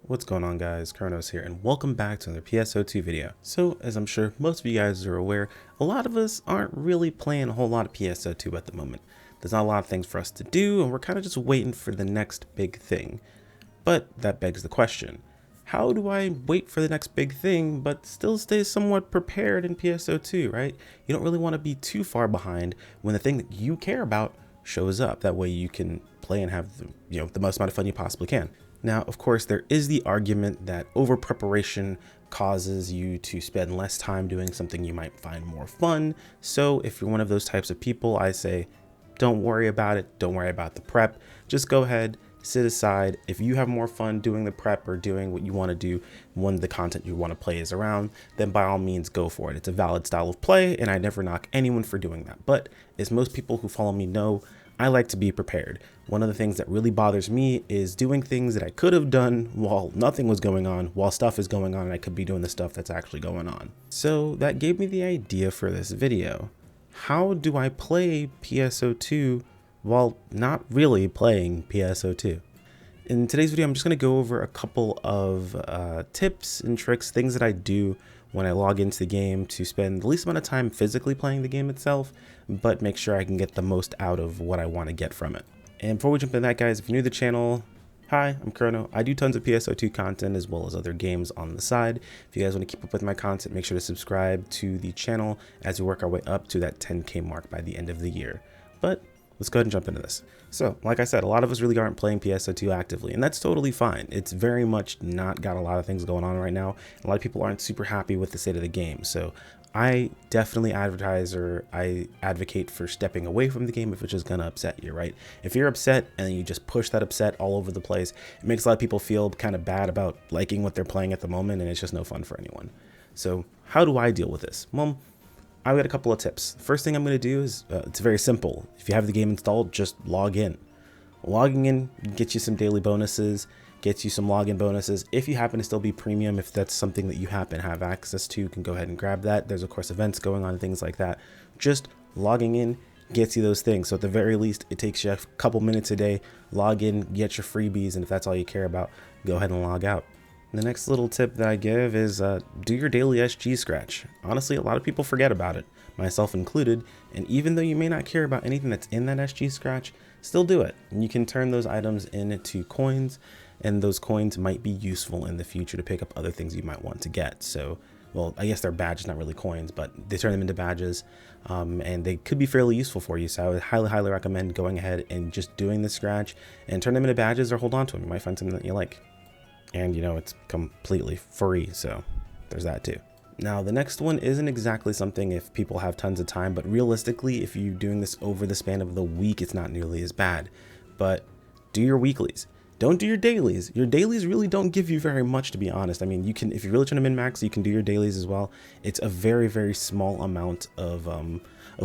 What's going on, guys? Kronos here, and welcome back to another PSO2 video. So, as I'm sure most of you guys are aware, a lot of us aren't really playing a whole lot of PSO2 at the moment. There's not a lot of things for us to do, and we're kind of just waiting for the next big thing. But that begs the question, how do I wait for the next big thing, but still stay somewhat prepared in PSO2, right? You don't really want to be too far behind when the thing that you care about shows up. That way you can play and have the most amount of fun you possibly can. Now, of course, there is the argument that over preparation causes you to spend less time doing something you might find more fun. So if you're one of those types of people, I say, don't worry about it. Don't worry about the prep. Just go ahead, sit aside. If you have more fun doing the prep or doing what you want to do when the content you want to play is around, then by all means go for it. It's a valid style of play, and I never knock anyone for doing that. But as most people who follow me know, I like to be prepared. One of the things that really bothers me is doing things that I could have done while nothing was going on, while stuff is going on, and I could be doing the stuff that's actually going on. So that gave me the idea for this video. How do I play PSO2 while not really playing PSO2? In today's video, I'm just going to go over a couple of tips and tricks, things that I do when I log into the game to spend the least amount of time physically playing the game itself, but make sure I can get the most out of what I want to get from it. And before we jump into that, guys, if you're new to the channel, hi, I'm Chrono. I do tons of PSO2 content as well as other games on the side. If you guys want to keep up with my content, make sure to subscribe to the channel as we work our way up to that 10K mark by the end of the year. But let's go ahead and jump into this. So, like I said, a lot of us really aren't playing PSO2 actively, and that's totally fine. It's very much not got a lot of things going on right now. A lot of people aren't super happy with the state of the game, so I definitely I advocate for stepping away from the game if it's just gonna upset you, right? If you're upset and you just push that upset all over the place, it makes a lot of people feel kind of bad about liking what they're playing at the moment, and it's just no fun for anyone. So how do I deal with this? Well, I've got a couple of tips. The first thing I'm going to do is, it's very simple. If you have the game installed, just log in. Logging in gets you some daily bonuses, gets you some login bonuses. If you happen to still be premium, if that's something that you happen to have access to, you can go ahead and grab that. There's of course events going on, things like that. Just logging in gets you those things. So at the very least, it takes you a couple minutes a day. Log in, get your freebies, and if that's all you care about, go ahead and log out. The next little tip that I give is do your daily SG scratch. Honestly, a lot of people forget about it, myself included, and even though you may not care about anything that's in that SG scratch, still do it. And you can turn those items into coins, and those coins might be useful in the future to pick up other things you might want to get. So, well, I guess they're badges, not really coins, but they turn them into badges, and they could be fairly useful for you. So I would highly recommend going ahead and just doing the scratch and turn them into badges or hold on to them. You might find something that you like. And it's completely free, so there's that too. Now, the next one isn't exactly something if people have tons of time, but realistically, if you're doing this over the span of the week, it's not nearly as bad. But do your weeklies. Don't do your dailies. Your dailies really don't give you very much, to be honest. I mean, you can, if you're really trying to min-max, you can do your dailies as well. It's a very, very small amount of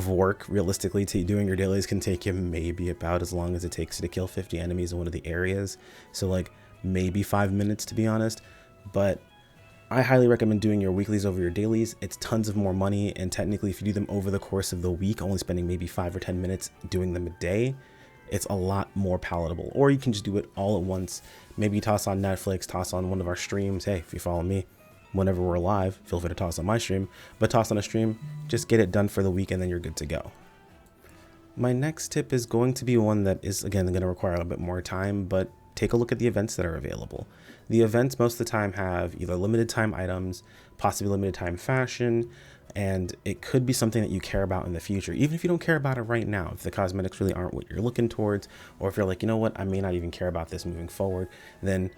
work. Realistically, doing your dailies can take you maybe about as long as it takes you to kill 50 enemies in one of the areas. So like, maybe 5 minutes, to be honest, but I highly recommend doing your weeklies over your dailies. It's tons of more money, and technically if you do them over the course of the week, only spending maybe 5 or 10 minutes doing them a day, it's a lot more palatable. Or you can just do it all at once. Maybe you toss on Netflix, toss on one of our streams. Hey, if you follow me whenever we're live, feel free to toss on my stream, but toss on a stream, just get it done for the week and then you're good to go. My next tip is going to be one that is, again, going to require a bit more time, but take a look at the events that are available. The events most of the time have either limited time items, possibly limited time fashion, and it could be something that you care about in the future, even if you don't care about it right now. If the cosmetics really aren't what you're looking towards, or if you're like, you know what, I may not even care about this moving forward, then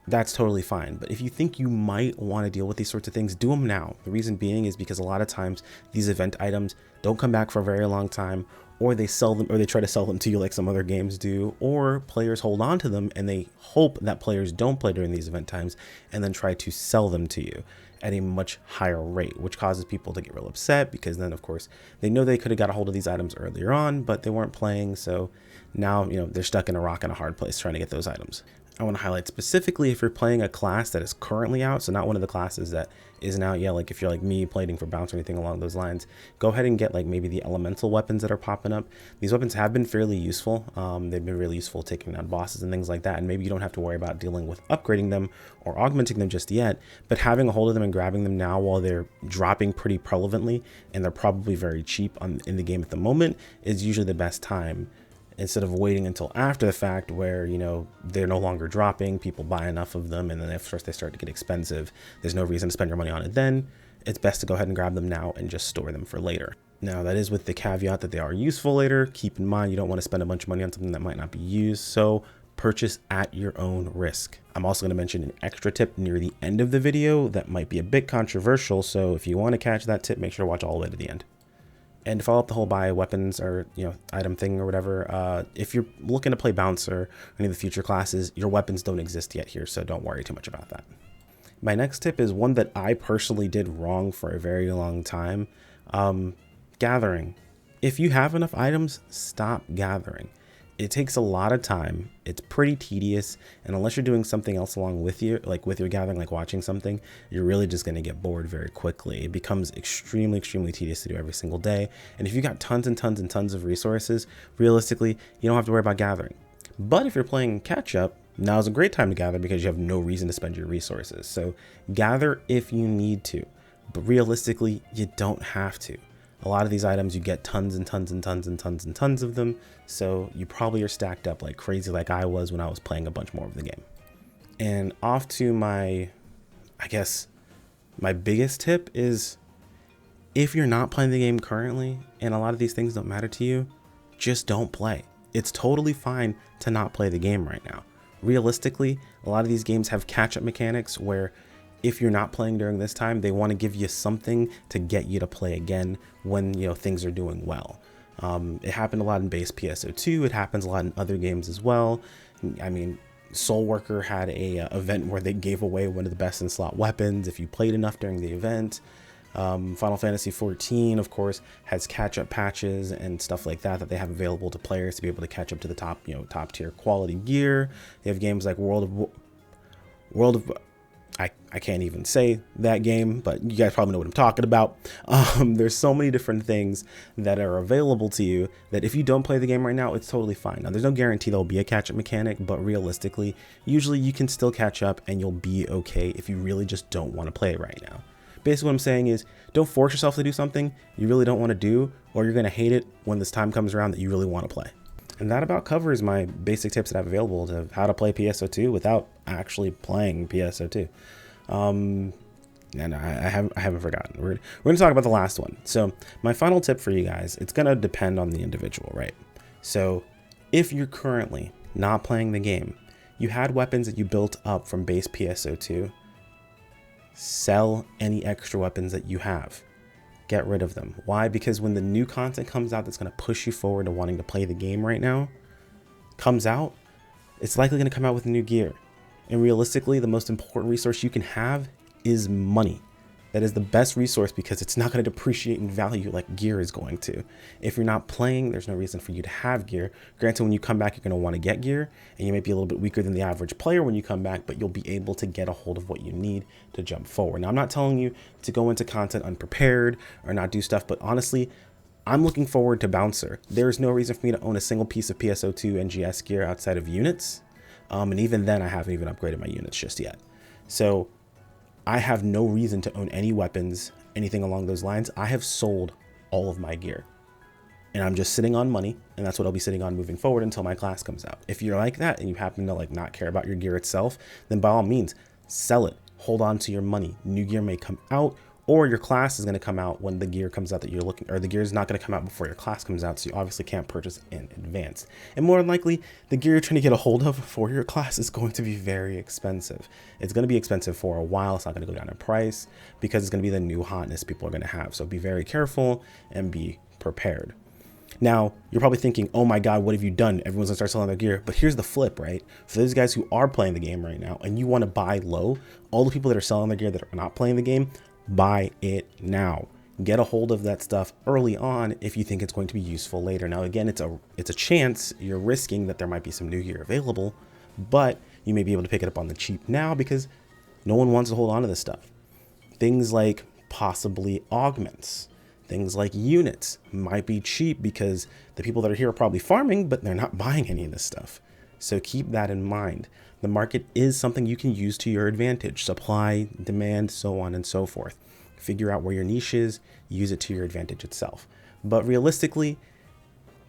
that's totally fine. But if you think you might want to deal with these sorts of things, do them now. The reason being is because a lot of times these event items don't come back for a very long time, or they sell them, or they try to sell them to you like some other games do, or players hold on to them and they hope that players don't play during these event times and then try to sell them to you at a much higher rate, which causes people to get real upset because then of course they know they could have got a hold of these items earlier on, but they weren't playing. So now, they're stuck in a rock and a hard place trying to get those items. I want to highlight specifically if you're playing a class that is currently out, so not one of the classes that isn't out yet, like if you're like me plating for bounce or anything along those lines, go ahead and get like maybe the elemental weapons that are popping up. These weapons have been fairly useful. They've been really useful taking down bosses and things like that, and maybe you don't have to worry about dealing with upgrading them or augmenting them just yet, but having a hold of them and grabbing them now while they're dropping pretty prevalently and they're probably very cheap in the game at the moment is usually the best time, instead of waiting until after the fact where, you know, they're no longer dropping, people buy enough of them, and then at first they start to get expensive. There's no reason to spend your money on it then. It's best to go ahead and grab them now and just store them for later. Now, that is with the caveat that they are useful later. Keep in mind, you don't want to spend a bunch of money on something that might not be used, so purchase at your own risk. I'm also going to mention an extra tip near the end of the video that might be a bit controversial, so if you want to catch that tip, make sure to watch all the way to the end. And to follow up the whole buy weapons or, you know, item thing or whatever, if you're looking to play bouncer or any of the future classes, your weapons don't exist yet here, so don't worry too much about that. My next tip is one that I personally did wrong for a very long time. Gathering. If you have enough items, stop gathering. It takes a lot of time. It's pretty tedious, and unless you're doing something else along with you, like with your gathering, like watching something, you're really just going to get bored very quickly. It becomes extremely tedious to do every single day. And if you've got tons and tons of resources, realistically, you don't have to worry about gathering. But if you're playing catch up, now's a great time to gather because you have no reason to spend your resources. So gather if you need to, but realistically, you don't have to. A lot of these items, you get tons and tons of them, so you probably are stacked up like crazy like I was when I was playing a bunch more of the game. And off to my, I guess, my biggest tip is, if you're not playing the game currently and a lot of these things don't matter to you, just don't play. It's totally fine to not play the game right now. Realistically, a lot of these games have catch-up mechanics where if you're not playing during this time, they want to give you something to get you to play again when, you know, things are doing well. It happened a lot in base PSO2. It happens a lot in other games as well. I mean, Soulworker had a event where they gave away one of the best in slot weapons if you played enough during the event. Final Fantasy 14, of course, has catch-up patches and stuff like that they have available to players to be able to catch up to the top, you know, top tier quality gear. They have games like World of I can't even say that game, but you guys probably know what I'm talking about. There's so many different things that are available to you that if you don't play the game right now, it's totally fine. Now, there's no guarantee there'll be a catch-up mechanic, but realistically, usually you can still catch up and you'll be okay if you really just don't want to play it right now. Basically, what I'm saying is, don't force yourself to do something you really don't want to do, or you're going to hate it when this time comes around that you really want to play. And that about covers my basic tips that I have available to how to play PSO2 without actually playing PSO2. And I haven't forgotten. We're going to talk about the last one. So my final tip for you guys, it's going to depend on the individual, right? So if you're currently not playing the game, you had weapons that you built up from base PSO2, sell any extra weapons that you have. Get rid of them. Why? Because when the new content comes out that's going to push you forward to wanting to play the game right now comes out, it's likely going to come out with new gear. And realistically, the most important resource you can have is money. That is the best resource because it's not going to depreciate in value like gear is going to. If you're not playing, there's no reason for you to have gear. Granted, when you come back, you're going to want to get gear, and you might be a little bit weaker than the average player when you come back, but you'll be able to get a hold of what you need to jump forward. Now, I'm not telling you to go into content unprepared or not do stuff, but honestly, I'm looking forward to Bouncer. There's no reason for me to own a single piece of PSO2 NGS gear outside of units. And even then, I haven't even upgraded my units just yet. So I have no reason to own any weapons, anything along those lines. I have sold all of my gear and I'm just sitting on money, and that's what I'll be sitting on moving forward until my class comes out. If you're like that and you happen to like not care about your gear itself, then by all means, sell it. Hold on to your money. New gear may come out, or your class is going to come out when the gear comes out that you're looking, or the gear is not going to come out before your class comes out, so you obviously can't purchase in advance. And more than likely, the gear you're trying to get a hold of for your class is going to be very expensive. It's going to be expensive for a while. It's not going to go down in price because it's going to be the new hotness people are going to have. So be very careful and be prepared. Now, you're probably thinking, oh my God, what have you done? Everyone's gonna start selling their gear. But here's the flip, right? For those guys who are playing the game right now and you want to buy low, all the people that are selling their gear that are not playing the game, buy it now. Get a hold of that stuff early on if you think it's going to be useful later. Now, again, it's a chance you're risking that there might be some new gear available, but you may be able to pick it up on the cheap now because no one wants to hold on to this stuff. Things like possibly augments, things like units might be cheap because the people that are here are probably farming, but they're not buying any of this stuff. So keep that in mind. The market is something you can use to your advantage. Supply, demand, so on and so forth. Figure out where your niche is, use it to your advantage itself. But realistically,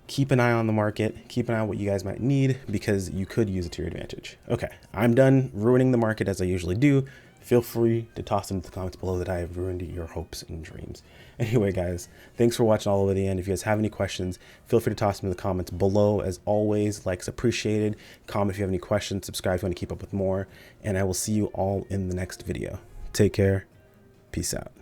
keep an eye on the market, keep an eye on what you guys might need because you could use it to your advantage. Okay, I'm done ruining the market as I usually do. Feel free to toss into the comments below that I have ruined your hopes and dreams. Anyway, guys, thanks for watching all the way to the end. If you guys have any questions, feel free to toss them in the comments below. As always, likes appreciated. Comment if you have any questions, subscribe if you want to keep up with more, and I will see you all in the next video. Take care. Peace out.